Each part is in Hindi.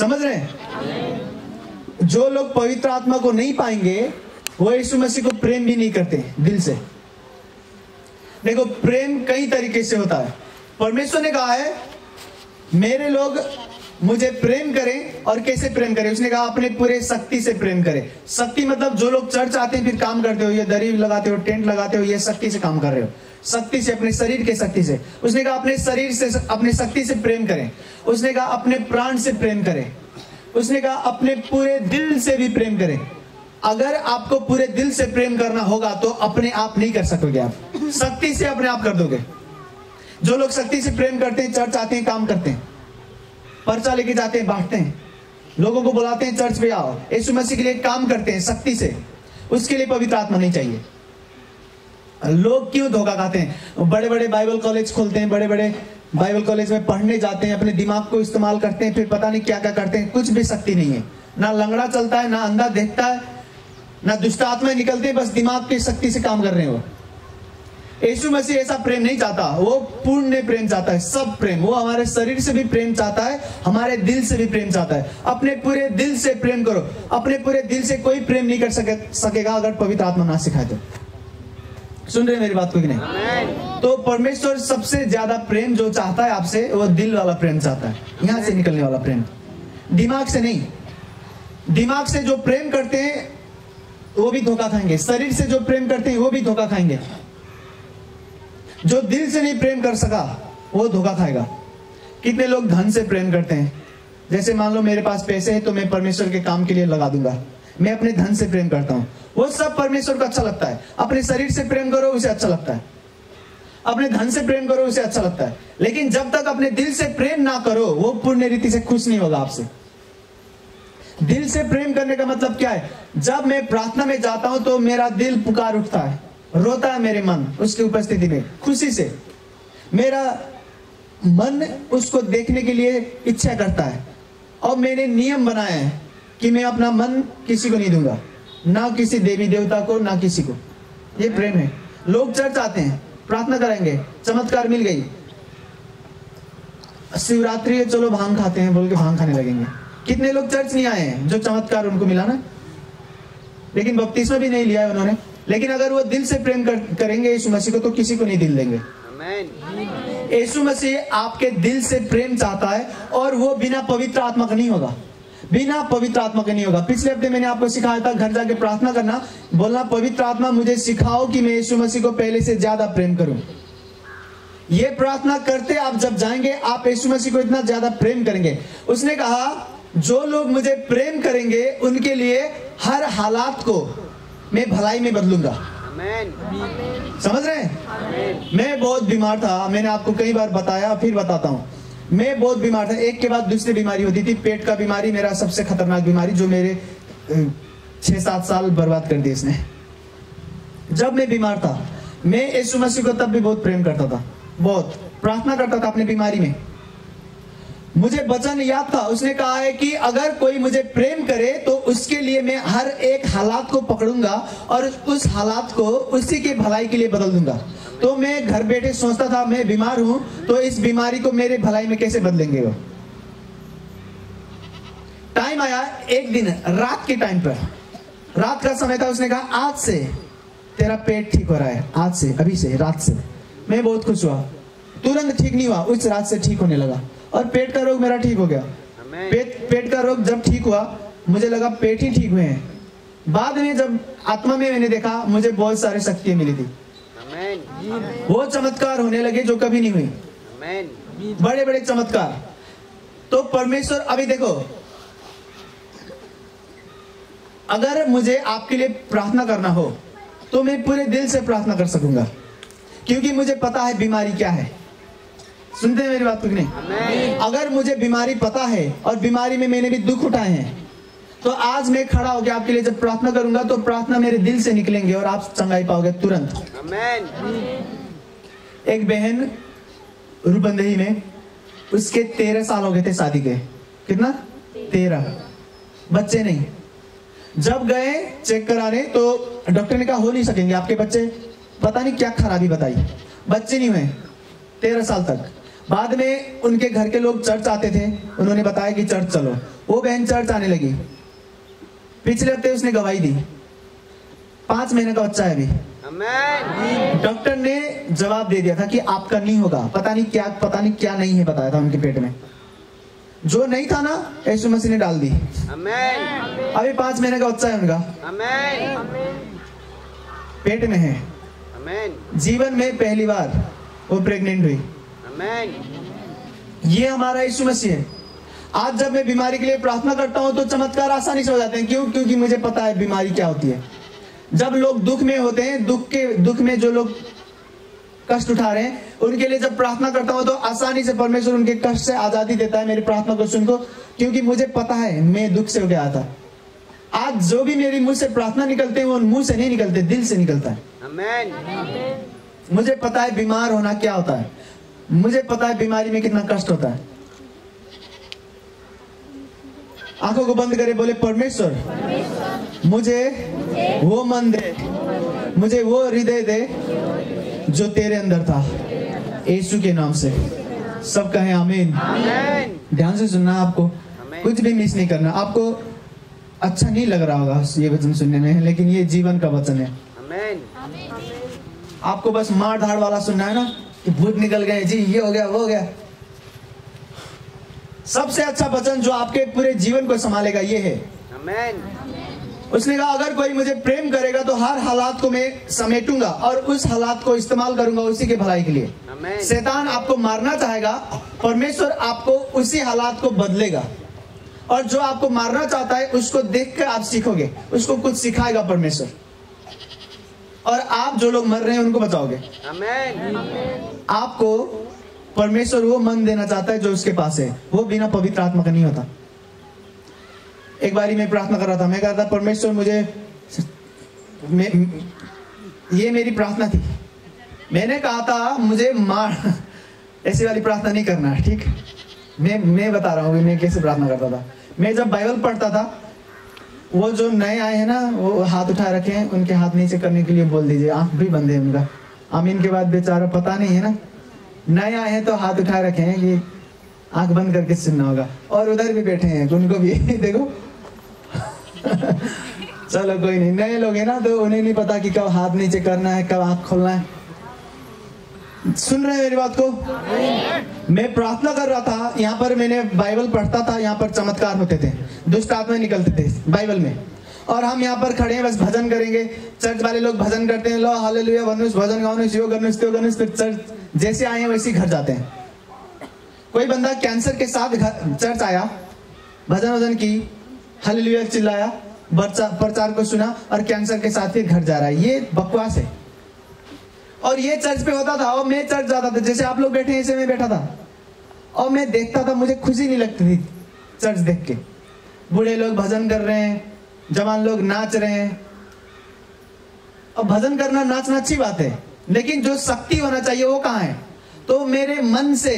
समझ रहे हैं? जो लोग पवित्र आत्मा को नहीं पाएंगे वो यीशु मसीह को प्रेम भी नहीं करते दिल से। देखो, प्रेम कई तरीके से होता है। परमेश्वर ने कहा है मेरे लोग मुझे प्रेम करें, और कैसे प्रेम करें? उसने कहा अपने पूरे शक्ति से प्रेम करें। शक्ति मतलब जो लोग चर्च आते हैं फिर काम करते हो, ये दरी लगाते हो, टेंट लगाते हो, ये शक्ति से काम कर रहे हो, शक्ति से, अपने शरीर के शक्ति से। उसने कहा अपने शरीर से, अपने शक्ति से प्रेम करें। उसने कहा अपने प्राण से प्रेम करें। उसने कहा अपने पूरे दिल से भी प्रेम करें। अगर आपको पूरे दिल से प्रेम करना होगा तो अपने आप नहीं कर सकोगे, आप शक्ति से अपने आप कर दोगे। जो लोग शक्ति से प्रेम करते हैं, चर्च आते हैं, काम करते हैं, पर्चा लेके जाते हैं, बांटते हैं, लोगों को बुलाते हैं चर्च पे आओ, यीशु मसीह के लिए काम करते हैं शक्ति से, उसके लिए पवित्र आत्मा नहीं चाहिए। लोग क्यों धोखा खाते हैं? बड़े बड़े बाइबल कॉलेज खोलते हैं, बड़े बड़े बाइबल कॉलेज में पढ़ने जाते हैं, अपने दिमाग को इस्तेमाल करते हैं, फिर पता नहीं क्या क्या करते हैं, कुछ भी शक्ति नहीं है। ना लंगड़ा चलता है, ना अंधा देखता है, ना दुष्ट आत्मा निकलते हैं, बस दिमाग की शक्ति से काम कर रहे हो। यीशु मसीह ऐसा प्रेम नहीं चाहता, वो पूर्ण प्रेम चाहता है, सब प्रेम। वो हमारे शरीर से भी प्रेम चाहता है, हमारे दिल से भी प्रेम चाहता है। अपने पूरे दिल से प्रेम करो। अपने पूरे दिल से कोई प्रेम नहीं कर सकेगा अगर पवित्र आत्मा ना सिखाए तो। सुन रहे मेरी बात को कि नहीं? तो परमेश्वर सबसे ज्यादा प्रेम जो चाहता है आपसे, वो दिल वाला प्रेम चाहता है, यहां से निकलने वाला प्रेम, दिमाग से नहीं। दिमाग से जो प्रेम करते हैं वो भी धोखा खाएंगे, शरीर से जो प्रेम करते हैं वो भी धोखा खाएंगे। जो दिल से नहीं प्रेम कर सका वो धोखा खाएगा। कितने लोग धन से प्रेम करते हैं? जैसे मान लो मेरे पास पैसे हैं तो मैं परमेश्वर के काम के लिए लगा दूंगा, मैं अपने धन से प्रेम करता हूं, वो सब परमेश्वर को अच्छा लगता है। अपने शरीर से प्रेम करो उसे अच्छा लगता है, अपने धन से प्रेम करो उसे अच्छा लगता है, लेकिन जब तक अपने दिल से प्रेम ना करो वो पूर्ण रीति से खुश नहीं होगा आपसे। दिल से प्रेम करने का मतलब क्या है? जब मैं प्रार्थना में जाता हूं तो मेरा दिल पुकार उठता है, रोता है मेरे मन उसकी उपस्थिति में, खुशी से मेरा मन उसको देखने के लिए इच्छा करता है। और मैंने नियम बनाया है कि मैं अपना मन किसी को नहीं दूंगा, ना किसी देवी देवता को, ना किसी को। ये प्रेम है। लोग चर्च आते हैं, प्रार्थना करेंगे, चमत्कार मिल गई, शिवरात्रि है चलो भांग खाते हैं बोल के भांग खाने लगेंगे। कितने लोग चर्च नहीं आए हैं जो चमत्कार उनको मिला ना, लेकिन बपतिस्मा भी नहीं लिया है उन्होंने। लेकिन अगर वो दिल से प्रेम करेंगे यीशु मसीह को तो किसी को नहीं दिल देंगे। यीशु मसीह आपके दिल से प्रेम चाहता है, और वो बिना पवित्र आत्मा का नहीं होगा, बिना पवित्र आत्मा के नहीं होगा। पिछले हफ्ते मैंने आपको सिखाया था घर जाके प्रार्थना करना, बोलना पवित्र आत्मा मुझे सिखाओ कि मैं यीशु मसीह को पहले से ज्यादा प्रेम करूं। ये प्रार्थना करते आप जब जाएंगे आप यीशु मसीह को इतना ज्यादा प्रेम करेंगे। उसने कहा जो लोग मुझे प्रेम करेंगे उनके लिए हर हालात को मैं भलाई में बदलूंगा। समझ रहे हैं? मैं बहुत बीमार था, मैंने आपको कई बार बताया, फिर बताता हूं। मैं बहुत बीमार था, एक के बाद दूसरी बीमारी होती थी। पेट का बीमारी मेरा सबसे खतरनाक बीमारी, जो मेरे 6-7 साल बर्बाद कर दिए इसने। जब मैं बीमार था मैं यीशु मसीह को तब भी बहुत प्रेम करता था, बहुत प्रार्थना करता था अपनी बीमारी में। मुझे वचन याद था, उसने कहा है कि अगर कोई मुझे प्रेम करे तो उसके लिए मैं हर एक हालात को पकड़ूंगा और उस हालात को उसी के भलाई के लिए बदल दूंगा। तो मैं घर बैठे सोचता था मैं बीमार हूं तो इस बीमारी को मेरे भलाई में कैसे बदलेंगे वो। टाइम आया एक दिन रात के टाइम पर, रात का समय था, उसने कहा आज से तेरा पेट ठीक हो रहा है, आज से, अभी से, रात से। मैं बहुत खुश हुआ, तुरंत ठीक नहीं हुआ, उस रात से ठीक होने लगा और पेट का रोग मेरा ठीक हो गया। पेट का रोग जब ठीक हुआ मुझे लगा पेट ही ठीक हुए हैं। बाद में जब आत्मा में मैंने देखा मुझे बहुत सारी शक्तियां मिली थी, वो चमत्कार होने लगे जो कभी नहीं हुई, बड़े बड़े चमत्कार। तो परमेश्वर, अभी देखो, अगर मुझे आपके लिए प्रार्थना करना हो तो मैं पूरे दिल से प्रार्थना कर सकूंगा, क्योंकि मुझे पता है बीमारी क्या है। सुनते हैं मेरी बात को कि नहीं? अगर मुझे बीमारी पता है और बीमारी में मैंने भी दुख उठाए हैं तो आज मैं खड़ा होकर आपके लिए जब प्रार्थना करूंगा तो प्रार्थना मेरे दिल से निकलेंगे और आप चंगाई पाओगे तुरंत। एक बहन रूपंदेही में, उसके 13 साल हो गए थे शादी के। कितना? 13। बच्चे नहीं। जब गए चेक कराने तो डॉक्टर ने कहा हो नहीं सकेंगे आपके बच्चे, पता नहीं क्या खराबी बताई, बच्चे नहीं हुए 13 साल तक। बाद में उनके घर के लोग चर्च आते थे, उन्होंने बताया कि चर्च चलो, वो बहन चर्च आने लगी। पिछले हफ्ते उसने गवाही दी, 5 महीने का बच्चा है अभी। डॉक्टर ने जवाब दे दिया था कि आपका नहीं होगा, पता नहीं क्या नहीं है बताया था उनके पेट में, जो नहीं था ना यीशु मसीह ने डाल दी। अभी 5 महीने का बच्चा है उनका, पेट में है। जीवन में पहली बार वो प्रेग्नेंट हुई। ये हमारा यीशु मसीह है। आज जब मैं बीमारी के लिए प्रार्थना करता हूं तो चमत्कार आसानी से हो जाते हैं। क्यों? क्योंकि मुझे पता है बीमारी क्या होती है। जब लोग दुख में होते हैं, दुख में जो लोग कष्ट उठा रहे हैं, उनके लिए जब प्रार्थना करता हूं तो आसानी से परमेश्वर उनके कष्ट से आजादी देता है मेरी प्रार्थना को सुनको, क्योंकि मुझे पता है मैं दुख से हो गया था। आज जो भी मेरी मुंह से प्रार्थना निकलते हैं वो मुंह से नहीं निकलते, दिल से निकलता है। मुझे पता है बीमार होना क्या होता है, मुझे पता है बीमारी में कितना कष्ट होता है। आंखों को बंद करे, बोले परमेश्वर मुझे वो मन दे, मुझे वो हृदय दे जो तेरे अंदर था, यीशु के नाम से। सब कहें आमीन। ध्यान से सुनना, आपको कुछ भी मिस नहीं करना। आपको अच्छा नहीं लग रहा होगा ये वचन सुनने में, लेकिन ये जीवन का वचन है। आपको बस मार धाड़ वाला सुनना है ना कि भूत निकल गए जी, ये हो गया वो हो गया। सबसे अच्छा वचन जो आपके पूरे जीवन को संभालेगा ये है। उसने कहा अगर कोई मुझे प्रेम करेगा तो हर हालात को मैं समेटूंगा और उस हालात को इस्तेमाल करूंगा उसी के भलाई के लिए। शैतान आपको मारना चाहेगा, परमेश्वर आपको उसी हालात को बदलेगा, और जो आपको मारना चाहता है उसको देखकर आप सीखोगे, उसको कुछ सिखाएगा परमेश्वर, और आप जो लोग मर रहे हैं उनको बचाओगे। आपको परमेश्वर वो मन देना चाहता है जो उसके पास है, वो बिना पवित्र आत्मा का नहीं होता। एक बारी मैं प्रार्थना कर रहा था, मैं कह रहा था परमेश्वर मुझे, ये मेरी प्रार्थना थी, मैंने कहा था मुझे मार, ऐसी वाली प्रार्थना नहीं करना, ठीक। मैं बता रहा हूँ मैं कैसे प्रार्थना करता था। मैं जब बाइबल पढ़ता था, वो जो नए आए हैं ना वो हाथ उठा रखे हैं, उनके हाथ नीचे करने के लिए बोल दीजिए, आंख भी बंद है उनका। आमीन के बाद बेचारा पता नहीं है ना, नए आए हैं तो हाथ उठा रखे हैं कि आंख बंद करके सुनना होगा। और उधर भी बैठे हैं, उनको भी देखो चलो कोई नहीं, नए लोग हैं ना तो उन्हें नहीं पता कि कब हाथ नीचे करना है, कब आंख खोलना है। सुन रहे हैं मेरी बात को? मैं प्रार्थना कर रहा था, यहाँ पर मैंने बाइबल पढ़ता था, यहाँ पर चमत्कार होते थे, दुष्ट आत्मा निकलते थे बाइबल में, और हम यहाँ पर खड़े हैं बस भजन करेंगे। चर्च वाले लोग भजन करते हैं, लो हालेलुया वनुष भजन गाउनुष यो गनुष त्यो गनुष, तो चर्च जैसे आए हैं वैसे घर जाते हैं। कोई बंदा कैंसर के साथ चर्च आया, भजन वजन की, हालेलुया चिल्लाया, प्रचार को सुना, और कैंसर के साथ फिर घर जा रहा है। ये बकवास है। और ये चर्च पे होता था, और मैं चर्च जाता था, जैसे आप लोग बैठे हैं ऐसे मैं बैठा था, और मैं देखता था, मुझे खुशी नहीं लगती थी चर्च देख के। बूढ़े लोग भजन कर रहे हैं, जवान लोग नाच रहे हैं, और भजन करना नाचना अच्छी बात है, लेकिन जो शक्ति होना चाहिए वो कहाँ है? तो मेरे मन से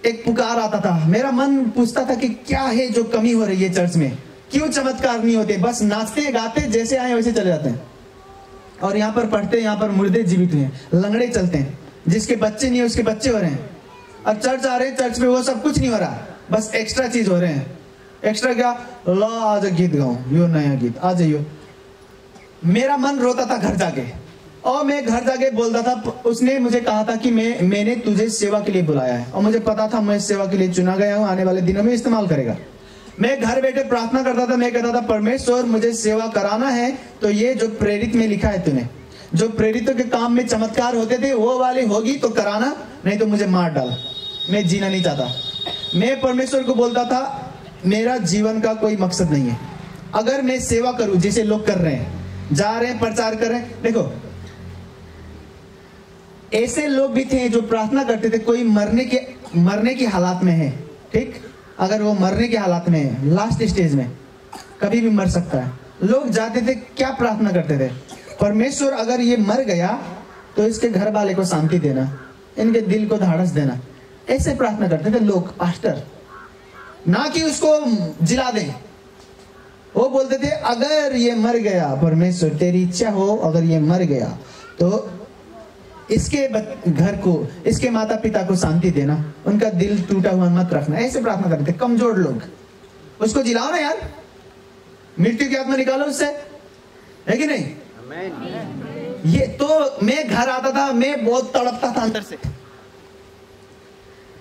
एक पुकार आता था, मेरा मन पूछता था कि क्या है जो कमी हो रही है चर्च में, क्यों चमत्कार नहीं होते? बस नाचते गाते जैसे आए वैसे चले जाते हैं। और यहाँ पर पढ़ते हैं, यहाँ पर मुर्दे जीवित हुए हैं, लंगड़े चलते हैं, जिसके बच्चे नहीं है उसके बच्चे हो रहे हैं। अब चर्च आ रहे हैं, चर्च में वो सब कुछ नहीं हो रहा, बस एक्स्ट्रा चीज हो रहे हैं। एक्स्ट्रा क्या? ला आज गीत गाऊं, यो नया गीत आ जाइयो। मेरा मन रोता था घर जाके, और मैं घर जाके बोलता था, उसने मुझे कहा था कि मैंने तुझे सेवा के लिए बुलाया है, और मुझे पता था मैं सेवा के लिए चुना गया हूं, आने वाले दिनों में इस्तेमाल करेगा। मैं घर बैठे प्रार्थना करता था, मैं कहता था परमेश्वर मुझे सेवा कराना है, तो ये जो प्रेरित में लिखा है तूने, जो प्रेरितों के काम में चमत्कार होते थे वो वाली होगी तो कराना, नहीं तो मुझे मार डाल, मैं जीना नहीं चाहता। मैं परमेश्वर को बोलता था मेरा जीवन का कोई मकसद नहीं है, अगर मैं सेवा करूं जैसे लोग कर रहे हैं, जा रहे हैं प्रचार कर रहे हैं। देखो ऐसे लोग भी थे जो प्रार्थना करते थे, कोई मरने की हालात में है, ठीक, अगर वो मरने के हालात में है, लास्ट स्टेज में, कभी भी मर सकता है, लोग जाते थे, क्या प्रार्थना करते थे? परमेश्वर अगर ये मर गया तो इसके घर वाले को शांति देना, इनके दिल को धाड़स देना, ऐसे प्रार्थना करते थे लोग, पास्टर, ना कि उसको जिला दें। वो बोलते थे अगर ये मर गया, परमेश्वर तेरी इच्छा हो, अगर ये मर गया तो इसके घर को, इसके माता पिता को शांति देना, उनका दिल टूटा हुआ मत रखना। ऐसे प्रार्थना करते कमजोर लोग। उसको जिलाओ ना यार, मृत्यु की आत्मा निकालो उससे, है कि नहीं? ये तो मैं घर आता था, मैं बहुत तड़पता था अंदर से,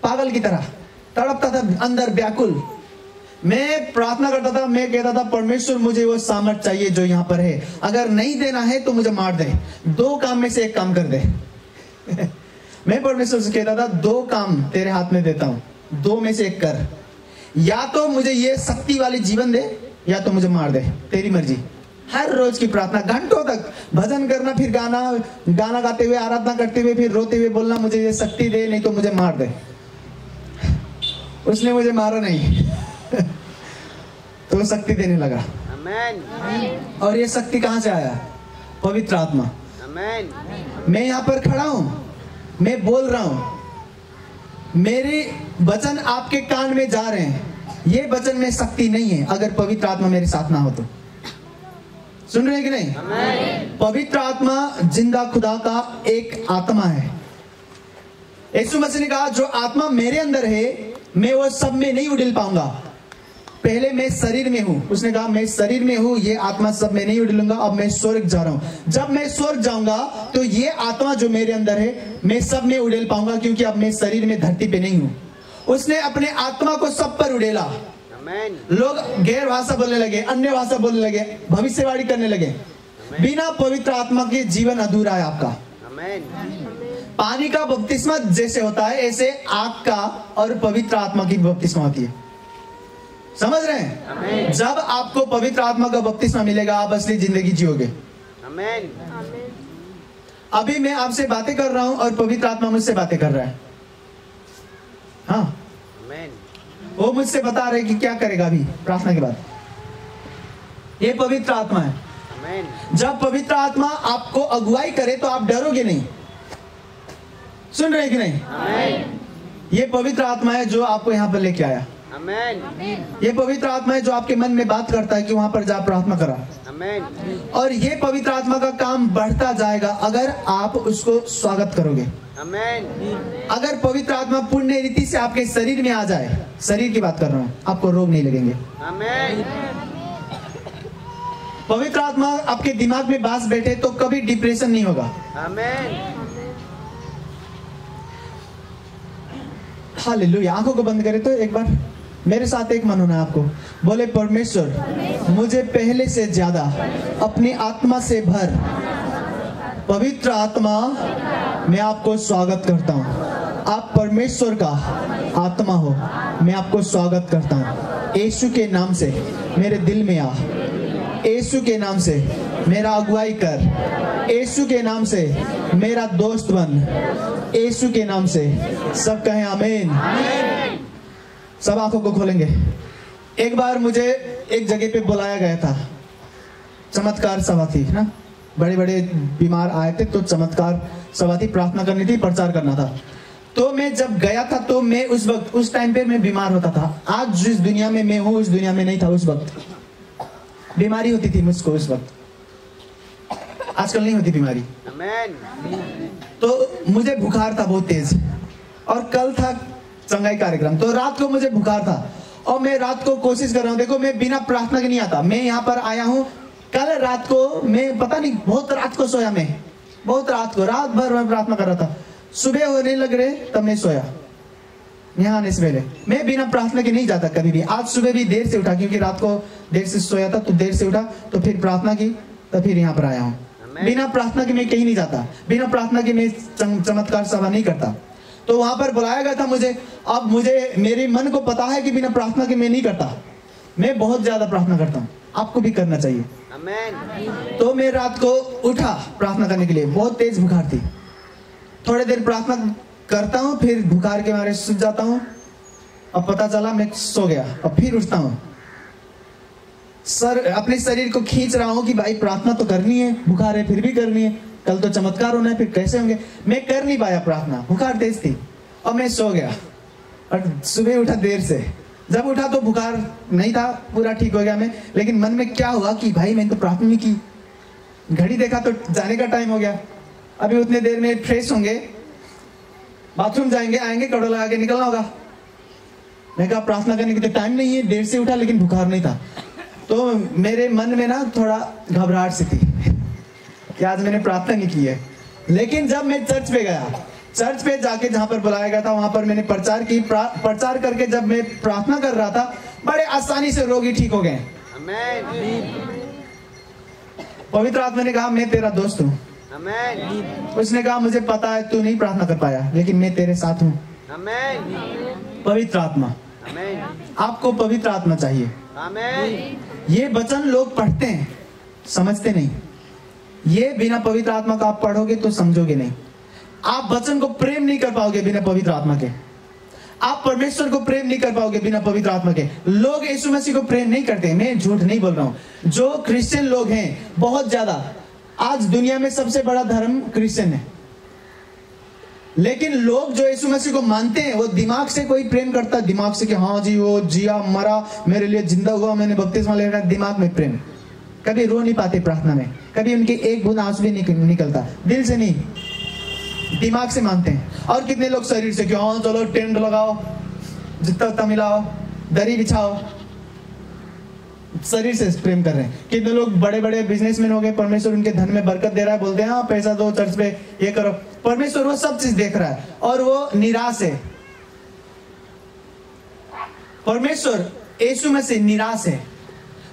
पागल की तरह तड़पता था अंदर, व्याकुल। मैं प्रार्थना करता था, मैं कहता था परमेश्वर मुझे वो सामर्थ चाहिए जो यहाँ पर है, अगर नहीं देना है तो मुझे मार दे, 2 काम में से 1 काम कर दे। मैं परमेश्वर से कहता था 2 काम तेरे हाथ में देता हूं, 2 में से 1 कर, या तो मुझे ये शक्ति वाली जीवन दे या तो मुझे मार दे, तेरी मर्जी। हर रोज की प्रार्थना, घंटों तक भजन करना, फिर गाना गाते हुए, आराधना करते हुए, फिर रोते हुए बोलना मुझे ये शक्ति दे नहीं तो मुझे मार दे। उसने मुझे मारा नहीं तो वो शक्ति देने लगा। आमेन। और ये शक्ति कहां से आया? पवित्र आत्मा। आमेन। मैं यहाँ पर खड़ा हूं, मैं बोल रहा हूं, मेरे वचन आपके कान में जा रहे हैं, ये वचन में शक्ति नहीं है अगर पवित्र आत्मा मेरे साथ ना हो तो। सुन रहे हैं कि नहीं? आमेन। पवित्र आत्मा जिंदा खुदा का एक आत्मा है। यीशु मसीह ने कहा जो आत्मा मेरे अंदर है मैं वो सब में नहीं उड़ेल पाऊंगा, पहले मैं शरीर में हूं। उसने कहा मैं शरीर में हूं, ये आत्मा सब में नहीं उड़ेलूंगा, अब मैं स्वर्ग जा रहा हूं। जब मैं स्वर्ग जाऊंगा तो ये आत्मा जो मेरे अंदर है मैं सब में उड़ेल पाऊंगा, क्योंकि अब मैं शरीर में धरती पे नहीं हूं। उसने अपने आत्मा को सब पर उड़ेला। लोग गैर भाषा बोलने लगे, अन्य भाषा बोलने लगे, भविष्यवाणी करने लगे। बिना पवित्र आत्मा के जीवन अधूरा है आपका। पानी का बपतिस्मा जैसे होता है ऐसे आग का और पवित्र आत्मा की बपतिस्मा होती है। समझ रहे हैं? जब आपको पवित्र आत्मा का बपतिस्मा मिलेगा आप असली जिंदगी जियोगे। अभी मैं आपसे बातें कर रहा हूं और पवित्र आत्मा मुझसे बातें कर रहा है। हाँ, वो मुझसे बता रहे कि क्या करेगा अभी प्रार्थना के बाद। ये पवित्र आत्मा है। जब पवित्र आत्मा आपको अगुवाई करे तो आप डरोगे नहीं। सुन रहे हैं कि नहीं? ये पवित्र आत्मा है जो आपको यहाँ पर लेके आया। ये पवित्र आत्मा है जो आपके मन में बात करता है कि वहां पर जा प्रार्थना करा। और ये पवित्र आत्मा का काम बढ़ता जाएगा अगर आप उसको स्वागत करोगे। अगर पवित्र आत्मा पूर्ण रीति से आपके शरीर में आ जाए, शरीर की बात कर रहा हूं, आपको रोग नहीं लगेंगे। पवित्र आत्मा आपके दिमाग में बास बैठे तो कभी डिप्रेशन नहीं होगा। हालेलुया। आंखों को बंद करें तो एक बार मेरे साथ एक मन होना आपको। बोले परमेश्वर मुझे पहले से ज्यादा अपनी आत्मा से भर। पवित्र आत्मा मैं आपको स्वागत करता हूँ। आप परमेश्वर का आत्मा हो, मैं आपको स्वागत करता हूँ। यीशु के नाम से मेरे दिल में आ, यीशु के नाम से मेरा अगुवाई कर, यीशु के नाम से मेरा दोस्त बन, यीशु के नाम से। सब कहें आमीन। सब आंखों को खोलेंगे। एक बार मुझे एक जगह पे बुलाया गया था, चमत्कार सभा थी ना, बड़े बड़े बीमार आए थे तो चमत्कार सभा थी, प्रार्थना करनी थी, प्रचार करना था। तो मैं जब गया था तो मैं उस वक्त, उस टाइम पे मैं बीमार होता था। आज जिस दुनिया में मैं हूँ उस दुनिया में नहीं था। उस वक्त बीमारी होती थी मुझको, उस वक्त। आजकल नहीं होती बीमारी। तो मुझे बुखार था बहुत तेज, और कल था चंगाई कार्यक्रम, तो रात को मुझे बुखार था और मैं रात को कोशिश कर रहा हूँ। देखो मैं बिना प्रार्थना के नहीं आता। मैं यहाँ पर आया हूँ कल रात को, मैं पता नहीं बहुत रात को सोया, मैं बहुत रात को, रात भर मैं प्रार्थना कर रहा था। सुबह होने लग रहे तब मैं सोया। यहाँ आने से पहले मैं बिना प्रार्थना के नहीं जाता कभी भी। आज सुबह भी देर से उठा, क्योंकि रात को देर से सोया था तो देर से उठा, तो फिर प्रार्थना की, तो फिर यहाँ पर आया हूँ। बिना प्रार्थना के मैं कहीं नहीं जाता, बिना प्रार्थना के मैं चमत्कार सभा नहीं करता। तो वहां पर बुलाया गया था मुझे। अब मुझे, मेरे मन को पता है कि बिना प्रार्थना के मैं नहीं करता, मैं बहुत ज्यादा प्रार्थना करता हूँ। आपको भी करना चाहिए। तो मैं रात को उठा प्रार्थना करने के लिए, बहुत तेज बुखार थी। थोड़ी देर प्रार्थना करता हूँ, फिर बुखार के मारे सूझ जाता हूँ। अब पता चला मैं सो गया। अब फिर उठता हूँ, अपने शरीर को खींच रहा हूँ कि भाई प्रार्थना तो करनी है, बुखार है फिर भी करनी है, कल तो चमत्कार होना है, फिर कैसे होंगे। मैं कर नहीं पाया प्रार्थना, बुखार तेज थी और मैं सो गया। और सुबह उठा देर से, जब उठा तो बुखार नहीं था, पूरा ठीक हो गया मैं। लेकिन मन में क्या हुआ कि भाई मैंने तो प्रार्थना नहीं की। घड़ी देखा तो जाने का टाइम हो गया। अभी उतने देर में फ्रेश होंगे, बाथरूम जाएंगे, आएंगे, कपड़ा लगा के निकलना होगा। मैं कहा प्रार्थना करने के लिए टाइम नहीं है, देर से उठा लेकिन बुखार नहीं था, तो मेरे मन में ना थोड़ा घबराहट सी थी कि आज मैंने प्रार्थना नहीं की है। लेकिन जब मैं चर्च पे गया, चर्च पे जाके जहां पर बुलाया गया था वहां पर मैंने प्रचार की, प्रचार करके जब मैं प्रार्थना कर रहा था, बड़े आसानी से रोगी ठीक हो गए। पवित्र आत्मा ने कहा मैं तेरा दोस्त हूँ। उसने कहा मुझे पता है तू नहीं प्रार्थना कर पाया, लेकिन मैं तेरे साथ हूँ। पवित्र आत्मा, आपको पवित्र आत्मा चाहिए। ये वचन लोग पढ़ते हैं, समझते नहीं। ये बिना पवित्र आत्मा का आप पढ़ोगे तो समझोगे नहीं। आप वचन को प्रेम नहीं कर पाओगे बिना पवित्र आत्मा के। आप परमेश्वर को प्रेम नहीं कर पाओगे बिना पवित्र आत्मा के। लोग यीशु मसीह को प्रेम नहीं करते, मैं झूठ नहीं बोल रहा हूं। जो क्रिश्चियन लोग हैं बहुत ज्यादा, आज दुनिया में सबसे बड़ा धर्म क्रिश्चियन है, लेकिन लोग जो यीशु मसीह को मानते हैं वो दिमाग से कोई प्रेम करता है, दिमाग से कि हाँ जी वो जिया मरा मेरे लिए जिंदा हुआ, मैंने बपतिस्मा ले रहा, दिमाग में प्रेम। कभी रो नहीं पाते प्रार्थना में, कभी उनके एक बूंद आंसू भी निकलता, दिल से नहीं, दिमाग से मानते हैं। और कितने लोग शरीर से कि हाँ चलो टेंट लगाओ, जितना उतना मिलाओ, दरी बिछाओ, शरीर से प्रेम कर रहे हैं। कितने लोग बड़े बड़े बिजनेसमैन हो गए, परमेश्वर उनके धन में बरकत दे रहा है, बोलते हैं हाँ पैसा दो चर्च पे, ये करो। परमेश्वर वो सब चीज देख रहा है और वो निराश है। परमेश्वर यीशु मसीह निराश है।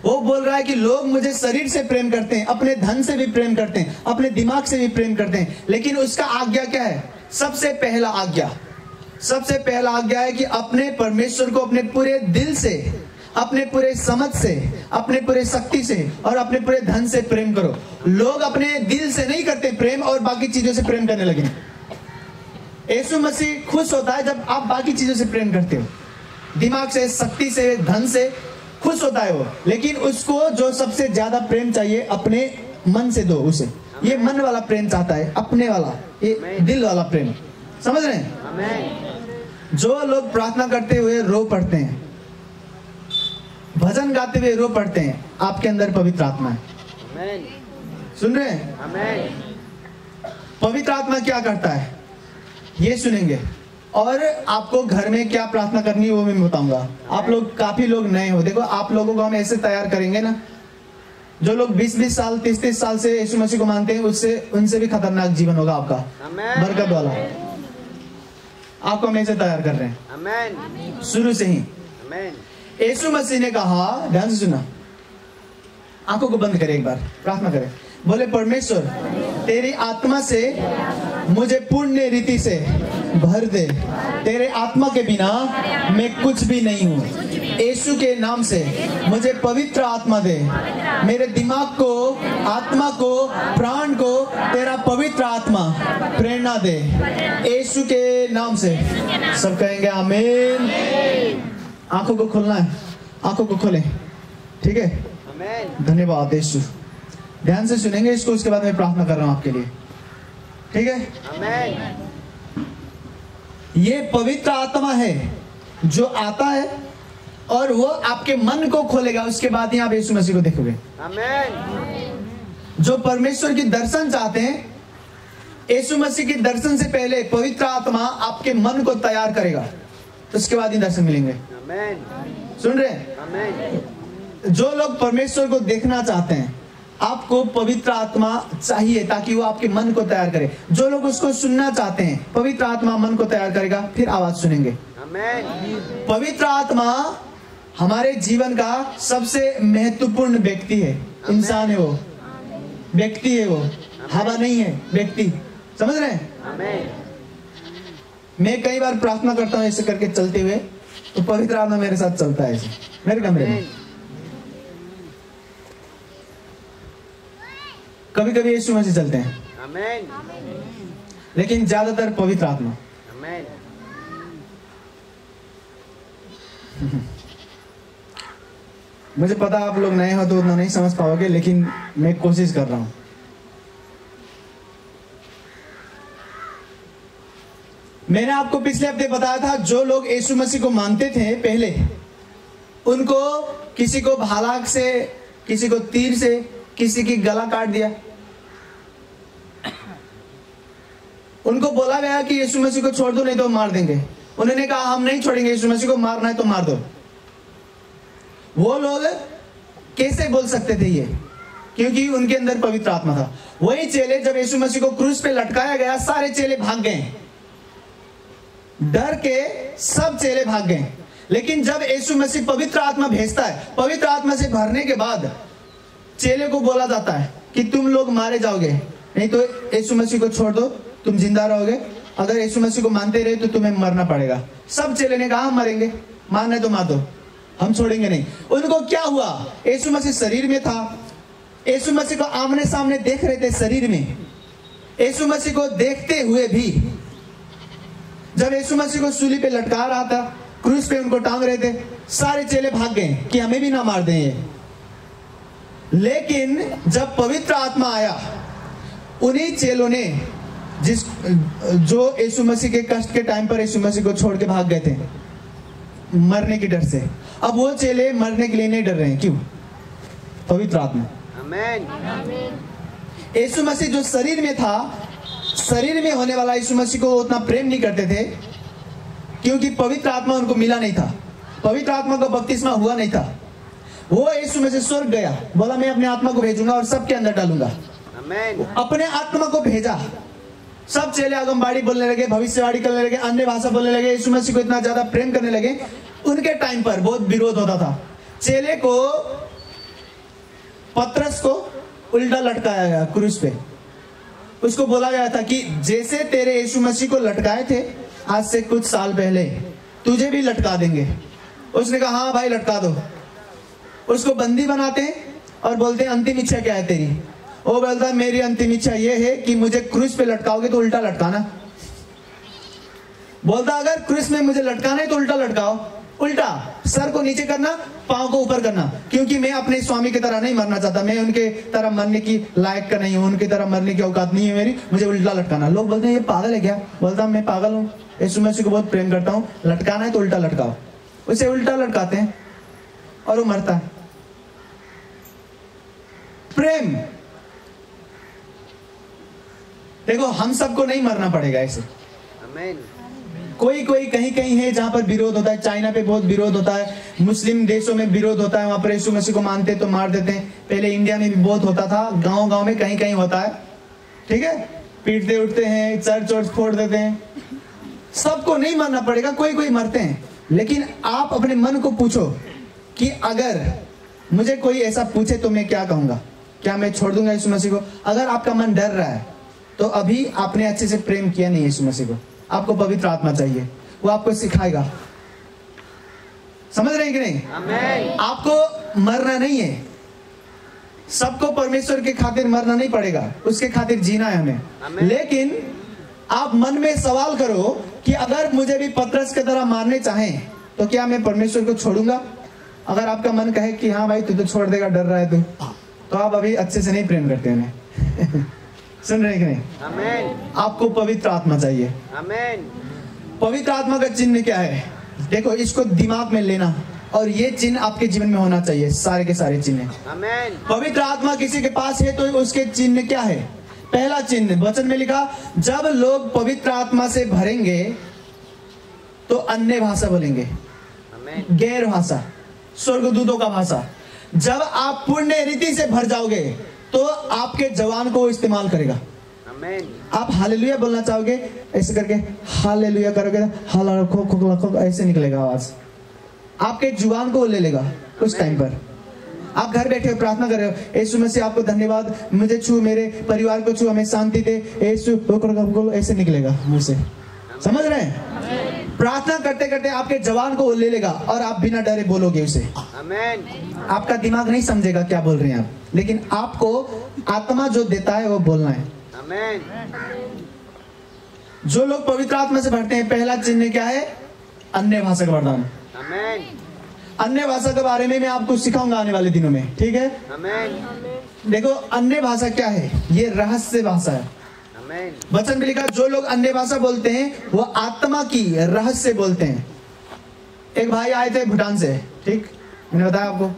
वो बोल रहा है कि लोग मुझे शरीर से प्रेम करते हैं, अपने धन से भी प्रेम करते हैं, अपने दिमाग से भी प्रेम करते हैं, लेकिन उसका आज्ञा क्या है? सबसे पहला आज्ञा है कि अपने परमेश्वर को अपने पूरे दिल से, अपने पूरे समझ से, अपने पूरे शक्ति से और अपने पूरे धन से प्रेम करो। लोग अपने दिल से नहीं करते प्रेम और बाकी चीजों से प्रेम करने लगे। यीशु मसीह खुश होता है जब आप बाकी चीजों से प्रेम करते हो, दिमाग से, शक्ति से, धन से खुश होता है वो। लेकिन उसको जो सबसे ज्यादा प्रेम चाहिए अपने मन से दो उसे। ये मन वाला प्रेम चाहता है, अपने वाला, ये दिल वाला प्रेम। समझ रहे हैं? जो लोग प्रार्थना करते हुए रो पड़ते हैं, भजन गाते हुए रो पड़ते हैं, आपके अंदर पवित्र आत्मा है। सुन रहे हैं? पवित्र आत्मा क्या करता है ये सुनेंगे। और आपको घर में क्या प्रार्थना करनी है वो मैं बताऊंगा। आप लोग काफी लोग नए हो, देखो आप लोगों को हम ऐसे तैयार करेंगे ना, जो लोग 20-20 साल 30-30 साल से यीशु मसीह को मानते हैं, उससे उनसे भी खतरनाक जीवन होगा आपका, बरकत वाला। आपको हम ऐसे तैयार कर रहे हैं शुरू से ही। यीशु मसीह ने कहा, ध्यान से सुना, आंखों को बंद करें, एक बार प्रार्थना करें। बोले परमेश्वर तेरी आत्मा से मुझे पूर्ण रीति से भर दे, तेरे आत्मा के बिना मैं कुछ भी नहीं हूँ। यीशु के नाम से मुझे पवित्र आत्मा दे, मेरे दिमाग को, आत्मा को, प्राण को तेरा पवित्र आत्मा प्रेरणा दे, यीशु के नाम से। सब कहेंगे आमीन। आंखों को खोलना है, आंखों को खोलें, ठीक है? धन्यवाद यीशु। ध्यान से सुनेंगे इसको, उसके बाद मैं प्रार्थना कर रहा हूं आपके लिए, ठीक है? ये पवित्र आत्मा है जो आता है और वो आपके मन को खोलेगा, उसके बाद ही आप यीशु मसीह को देखोगे। जो परमेश्वर की दर्शन चाहते हैं, यीशु मसीह के दर्शन से पहले पवित्र आत्मा आपके मन को तैयार करेगा, उसके बाद ही दर्शन मिलेंगे। सुन रहे हैं? जो लोग परमेश्वर को देखना चाहते हैं, आपको पवित्र आत्मा चाहिए ताकि वो आपके मन को तैयार करे। जो लोग उसको सुनना चाहते हैं, पवित्र आत्मा मन को तैयार करेगा, फिर आवाज सुनेंगे। पवित्र आत्मा हमारे जीवन का सबसे महत्वपूर्ण व्यक्ति है, इंसान है, वो व्यक्ति है, वो हवा नहीं है, व्यक्ति। समझ रहे हैं? मैं कई बार प्रार्थना करता हूँ ऐसे करके चलते हुए, तो पवित्र आत्मा मेरे साथ चलता है ऐसे मेरे कमरे में। कभी कभी यीशु मसीह चलते हैं, लेकिन ज्यादातर पवित्र आत्मा। मुझे पता आप लोग नए हो तो उतना नहीं समझ पाओगे, लेकिन मैं कोशिश कर रहा हूं। मैंने आपको पिछले हफ्ते बताया था, जो लोग यीशु मसीह को मानते थे पहले, उनको किसी को भाला से, किसी को तीर से, किसी की गला काट दिया, उनको बोला गया कि यीशु मसीह को छोड़ दो नहीं तो मार देंगे। उन्होंने कहा हम नहीं छोड़ेंगे, यीशु मसीह को मारना है तो मार दो। वो लोग कैसे बोल सकते थे ये? क्योंकि उनके अंदर पवित्र आत्मा था। वही चेले जब यीशु मसीह को क्रूस पे लटकाया गया, सारे चेले भाग गए, डर के सब चेले भाग गए। लेकिन जब यीशु मसीह पवित्र आत्मा भेजता है, पवित्र आत्मा से भरने के बाद चेले को बोला जाता है कि तुम लोग मारे जाओगे, नहीं तो यीशु मसीह को छोड़ दो, तुम जिंदा रहोगे। अगर यीशु मसीह को मानते रहे तो तुम्हें मरना पड़ेगा। सब चेले ने कहा हम मरेंगे, मारना है तो मार दो, हम छोड़ेंगे नहीं। उनको क्या हुआ? यीशु मसीह शरीर में था, यीशु मसीह को आमने सामने देख रहे थे शरीर में। यीशु मसीह को देखते हुए भी जब यीशु मसीह को सूली पे लटका रहा था, क्रूस पे उनको टांग रहे थे, सारे चेले भाग गए कि हमें भी ना मार दें ये। लेकिन जब पवित्र आत्मा आया, उन्हीं चेलों ने जो यीशु मसीह के कष्ट के टाइम पर यीशु मसीह को छोड़ के भाग गए थे मरने के डर से, अब वो चेले मरने के लिए नहीं डर रहे हैं। क्यों? पवित्र आत्मा। यीशु मसीह जो शरीर में था, शरीर में होने वाला यीशु मसीह को उतना प्रेम नहीं करते थे क्योंकि पवित्र आत्मा उनको मिला नहीं था, पवित्र आत्मा का बपतिस्मा हुआ नहीं था। वो यीशु मसीह स्वर्ग गया, बोला मैं अपने आत्मा को भेजूंगा और सबके अंदर डालूंगा। अपने आत्मा को भेजा, सब चेले आगमबाड़ी बोलने लगे, भविष्यवाणी करने लगे, अन्य भाषा बोलने लगे, यीशु मसीह को इतना ज्यादा प्रेम करने लगे। उनके टाइम पर बहुत विरोध होता था। चेले को, पतरस को उल्टा लटकाया गया क्रूस पे। उसको बोला गया था कि जैसे तेरे यीशु मसीह को लटकाए थे आज से कुछ साल पहले, तुझे भी लटका देंगे। उसने कहा हाँ भाई लटका दो। उसको बंदी बनाते हैं और बोलते हैं अंतिम इच्छा क्या है तेरी? वो बोलता है मेरी अंतिम इच्छा ये है कि मुझे क्रूस पे लटकाओगे तो उल्टा लटकाना। बोलता अगर क्रूस में मुझे लटकाना है तो उल्टा लटकाओ, उल्टा सर को नीचे करना, पांव को ऊपर करना, क्योंकि मैं अपने स्वामी की तरह नहीं मरना चाहता, मैं उनके तरह मरने की लायक का नहीं हूं, उनकी तरह मरने की औकात नहीं है मेरी, मुझे उल्टा लटकाना। लोग बोलते हैं ये पागल है क्या? बोलता मैं पागल हूँ, यीशु मसीह को बहुत प्रेम करता हूँ, लटकाना है तो उल्टा लटकाओ। उसे उल्टा लटकाते हैं और वो मरता है। प्रेम। देखो हम सबको नहीं मरना पड़ेगा ऐसे। कोई कोई कहीं कहीं है जहां पर विरोध होता है। चाइना पे बहुत विरोध होता है, मुस्लिम देशों में विरोध होता है, वहां पर यीशु मसीह को मानते तो मार देते हैं। पहले इंडिया में भी बहुत होता था, गांव गांव में कहीं कहीं होता है, ठीक है, पीटते उठते हैं, चर्च वर्च फोड़ देते हैं। सबको नहीं मारना पड़ेगा, कोई कोई मरते हैं। लेकिन आप अपने मन को पूछो कि अगर मुझे कोई ऐसा पूछे तो मैं क्या कहूंगा? क्या मैं छोड़ दूंगा यीशु मसीह को? अगर आपका मन डर रहा है तो अभी आपने अच्छे से प्रेम किया नहीं यीशु मसीह को। आपको पवित्र आत्मा चाहिए, वो आपको सिखाएगा। समझ रहे हैं कि नहीं? आपको मरना नहीं है, सबको परमेश्वर के खातिर मरना नहीं पड़ेगा, उसके खातिर जीना है हमें। लेकिन आप मन में सवाल करो कि अगर मुझे भी पतरस की तरह मारने चाहें तो क्या मैं परमेश्वर को छोड़ूंगा? अगर आपका मन कहे कि हाँ भाई तू तो छोड़ देगा, डर रहा है तो आप अभी अच्छे से नहीं प्रेम करते हैं। सुन रहे कि नहीं? आमेन। आपको पवित्र आत्मा चाहिए। आमेन। पवित्र आत्मा का चिन्ह क्या है? देखो इसको दिमाग में लेना, और ये चिन्ह आपके जीवन में होना चाहिए, सारे के सारे चिन्ह। आमेन। पवित्र आत्मा किसी के पास है तो उसके चिन्ह क्या है? पहला चिन्ह वचन में लिखा, जब लोग पवित्र आत्मा से भरेंगे तो अन्य भाषा बोलेंगे, गैर भाषा, स्वर्गदूतों का भाषा। जब आप पुण्य रीति से भर जाओगे तो आपके जवान को इस्तेमाल करेगा। आमीन। आप हालेलुया बोलना चाहोगे, ऐसे करके हालेलुया करोगे, हालेलुया ऐसे निकलेगा आवाज, आपके जुबान को ले लेगा। उस टाइम पर आप घर बैठे प्रार्थना कर रहे हो, यीशु मसीह आपको धन्यवाद, मुझे छू, मेरे परिवार को छू, हमें शांति दे, यीशु, ऐसे निकलेगा मुंह से। समझ रहे हैं? प्रार्थना करते करते आपके जवान को ले लेगा और आप बिना डरे बोलोगे उसे। आमीन। आपका दिमाग नहीं समझेगा क्या बोल रहे हैं आप, लेकिन आपको आत्मा जो देता है वो बोलना है। आमीन। जो लोग पवित्र आत्मा से भरते हैं, पहला चिन्ह क्या है? अन्य भाषा का वरदान। आमीन। अन्य भाषा के बारे में मैं आपको सिखाऊंगा आने वाले दिनों में, ठीक है? आमीन। देखो अन्य भाषा क्या है? ये रहस्य भाषा है। वचन में लिखा, जो लोग अन्य भाषा बोलते हैं वो आत्मा की रहस्य बोलते हैं। एक भाई आए थे भूटान से, ठीक, मैंने बताया आपको,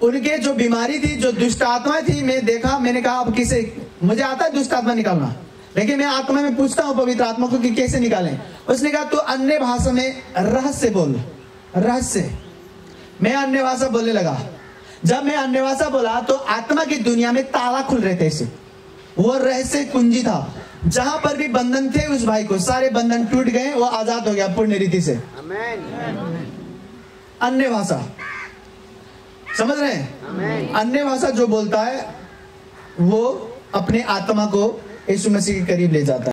उनके जो बीमारी थी, जो दुष्ट आत्माएं थी, मैं देखा, मैंने कहा अब किसे, मुझे आता है दुष्ट आत्मा निकालना, लेकिन मैं आत्मा में पूछता हूं पवित्र आत्मा को कि कैसे निकालें। उसने कहा तू अन्य भाषा में रहस्य बोल, रहस्य। मैं अन्य भाषा बोलने लगा। जब मैं अन्य भाषा बोला तो आत्मा की दुनिया में ताला खुल रहे थे ऐसे, वो रहस्य कुंजी था। जहां पर भी बंधन थे उस भाई को सारे बंधन टूट गए, वो आजाद हो गया पूर्ण रीति से। अन्य भाषा, समझ रहे हैं? अन्य भाषा जो बोलता है वो अपने आत्मा को यीशु मसीह के करीब ले जाता है।